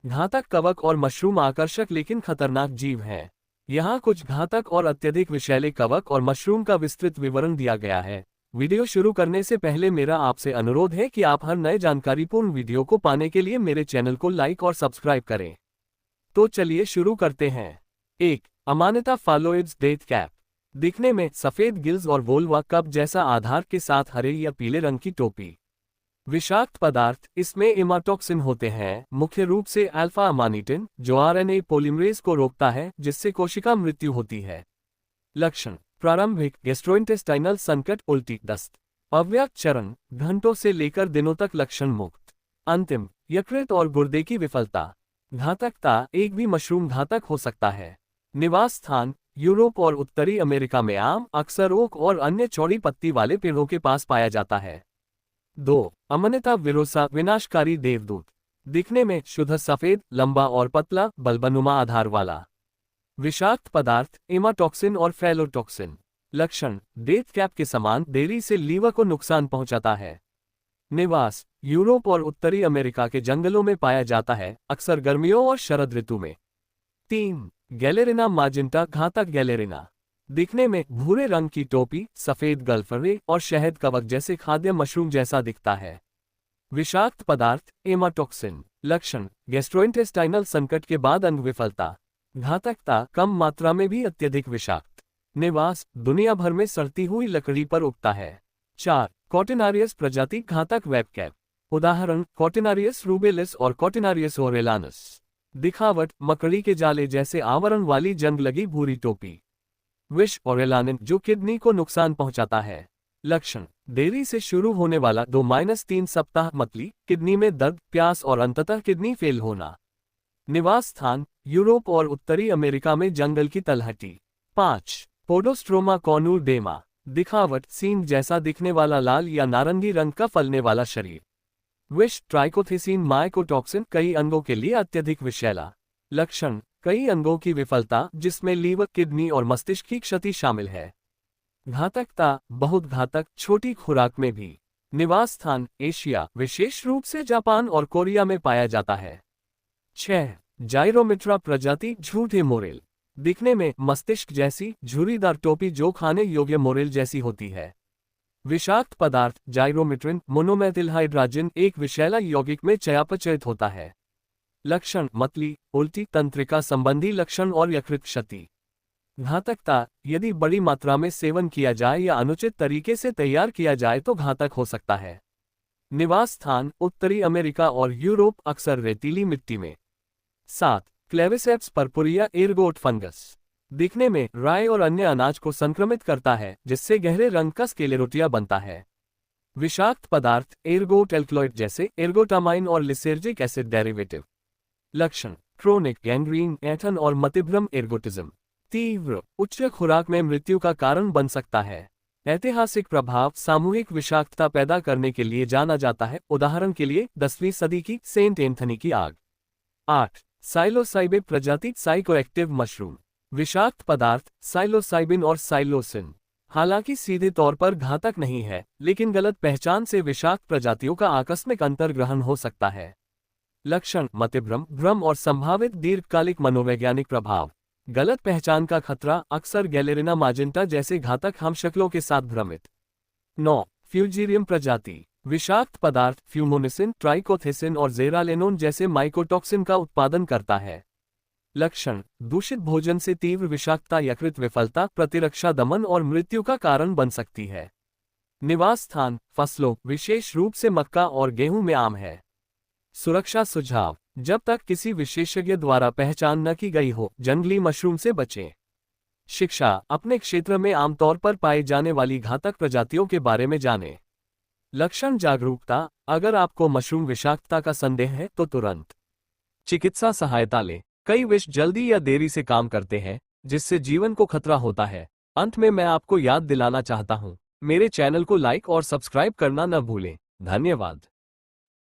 घातक कवक और मशरूम आकर्षक लेकिन खतरनाक जीव हैं। यहाँ कुछ घातक और अत्यधिक विषैले कवक और मशरूम का विस्तृत विवरण दिया गया है। वीडियो शुरू करने से पहले मेरा आपसे अनुरोध है कि आप हर नए जानकारीपूर्ण वीडियो को पाने के लिए मेरे चैनल को लाइक और सब्सक्राइब करें। तो चलिए शुरू करते हैं। 1. Amanita phalloides death cap. दिखने में सफेद गिल्स और वोल्वा कप जैसा आधार के साथ हरे या पीले रंग की टोपी। विषाक्त पदार्थ, इसमें इमाटॉक्सिन होते हैं, मुख्य रूप से अल्फा अमानिटिन, जो आरएनए पॉलीमरेज को रोकता है जिससे कोशिका मृत्यु होती है। लक्षण: प्रारंभिक गैस्ट्रोइंटेस्टाइनल संकट, उल्टी, दस्त। अव्यक्त चरण, घंटों से लेकर दिनों तक लक्षण मुक्त। अंतिम, यकृत और गुर्दे की विफलता। घातकता: एक भी मशरूम घातक हो सकता है। निवास स्थान: यूरोप और उत्तरी अमेरिका में आम, अक्सर ओक और अन्य चौड़ी पत्ती वाले पेड़ों के पास पाया जाता है। 2. अमानिता विरोसा, विनाशकारी देवदूत। दिखने में शुद्ध सफेद, लंबा और पतला, बल्बनुमा आधार वाला। विषाक्त पदार्थ, इमाटॉक्सिन और फैलोटॉक्सिन। लक्षण: डेथ कैप के समान देरी से लीवर को नुकसान पहुंचाता है। निवास: यूरोप और उत्तरी अमेरिका के जंगलों में पाया जाता है, अक्सर गर्मियों और शरद ऋतु में। 3. गैलेरिना माजिंटा, घातक गैलेरिना। दिखने में भूरे रंग की टोपी, सफेद गलफरे और शहद कवक जैसे खाद्य मशरूम जैसा दिखता है। विषाक्त पदार्थ, एमाटॉक्सिन। लक्षण: गैस्ट्रोइंटेस्टाइनल संकट के बाद अंग विफलता। घातकता: कम मात्रा में भी अत्यधिक विषाक्त। निवास: दुनिया भर में सड़ती हुई लकड़ी पर उगता है। 4. कॉटिनारियस प्रजाति, घातक वेबकैप। उदाहरण: कॉटिनारियस रूबेलिस और कॉटिनारियस ओरेलानस। दिखावट: मकड़ी के जाले जैसे आवरण वाली जंग लगी भूरी टोपी। विष: ओरेलानिन, जो किडनी को नुकसान पहुंचाता है। लक्षण: देरी से शुरू होने वाला 2-3 सप्ताह मतली, किडनी में दर्द, प्यास और अंततः किडनी फेल होना। निवास स्थान: यूरोप और उत्तरी अमेरिका में जंगल की तलहटी। 5. पोडोस्ट्रोमा कॉर्नुडेमा। दिखावट: सींग जैसा दिखने वाला लाल या नारंगी रंग का फलने वाला शरीर। विष: ट्राइकोथेसीन माइकोटॉक्सिन, कई अंगों के लिए अत्यधिक विषैला। लक्षण: कई अंगों की विफलता जिसमें लीवर, किडनी और मस्तिष्क की क्षति शामिल है। घातकता: बहुत घातक, छोटी खुराक में भी। निवास स्थान: एशिया, विशेष रूप से जापान और कोरिया में पाया जाता है। 6. जाइरोमिट्रा प्रजाति, झूठे मोरेल। दिखने में मस्तिष्क जैसी झुर्रीदार टोपी जो खाने योग्य मोरेल जैसी होती है। विषाक्त पदार्थ, जाइरोमिट्रिन, मोनोमेथिलहाइड्राजिन, एक विषैला यौगिक में चयापचयित होता है। लक्षण: मतली, उल्टी, तंत्रिका संबंधी लक्षण और यकृत क्षति। घातकता: यदि बड़ी मात्रा में सेवन किया जाए या अनुचित तरीके से तैयार किया जाए तो घातक हो सकता है। निवास स्थान: उत्तरी अमेरिका और यूरोप, अक्सर रेतीली मिट्टी में। 7. Claviceps purpurea, ergot fungus. दिखने में राई और अन्य अनाज को संक्रमित करता है जिससे गहरे रंग का स्क्लेरोटिया बनता है। विषाक्त पदार्थ, एर्गोट एल्कलॉइड जैसे एर्गोटामाइन और लिसेर्जिक एसिड डेरिवेटिव। लक्षण: क्रोनिक गैंग्रीन, ऐंठन और मतिभ्रम, एर्गोटिज्म। तीव्र, उच्च खुराक में मृत्यु का कारण बन सकता है। ऐतिहासिक प्रभाव: सामूहिक विषाक्तता पैदा करने के लिए जाना जाता है, उदाहरण के लिए 10वीं सदी की सेंट एंथनी की आग। 8. साइलोसाइबे प्रजाति, साइकोएक्टिव मशरूम। विषाक्त पदार्थ, साइलोसाइबिन और साइलोसिन। हालांकि सीधे तौर पर घातक नहीं है, लेकिन गलत पहचान से विषाक्त प्रजातियों का आकस्मिक अंतर्ग्रहण हो सकता है। लक्षण: मतिभ्रम, भ्रम और संभावित दीर्घकालिक मनोवैज्ञानिक प्रभाव। गलत पहचान का खतरा, अक्सर गैलेरिना माजिंटा जैसे घातक हमशक्लों के साथ भ्रमित। 9. फ्यूजीरियम प्रजाति। विषाक्त पदार्थ, फ्यूमोनिसिन, ट्राइकोथेसिन और जेरालेनोन जैसे माइकोटॉक्सिन का उत्पादन करता है। लक्षण: दूषित भोजन से तीव्र विषाक्तता, यकृत विफलता, प्रतिरक्षा दमन और मृत्यु का कारण बन सकती है। निवास स्थान: फसलों, विशेष रूप से मक्का और गेहूं में आम है। सुरक्षा सुझाव: जब तक किसी विशेषज्ञ द्वारा पहचान न की गई हो, जंगली मशरूम से बचें। शिक्षा: अपने क्षेत्र में आमतौर पर पाई जाने वाली घातक प्रजातियों के बारे में जानें। लक्षण जागरूकता: अगर आपको मशरूम विषाक्तता का संदेह है तो तुरंत चिकित्सा सहायता लें। कई विष जल्दी या देरी से काम करते हैं, जिससे जीवन को खतरा होता है। अंत में मैं आपको याद दिलाना चाहता हूं, मेरे चैनल को लाइक और सब्सक्राइब करना न भूलें। धन्यवाद।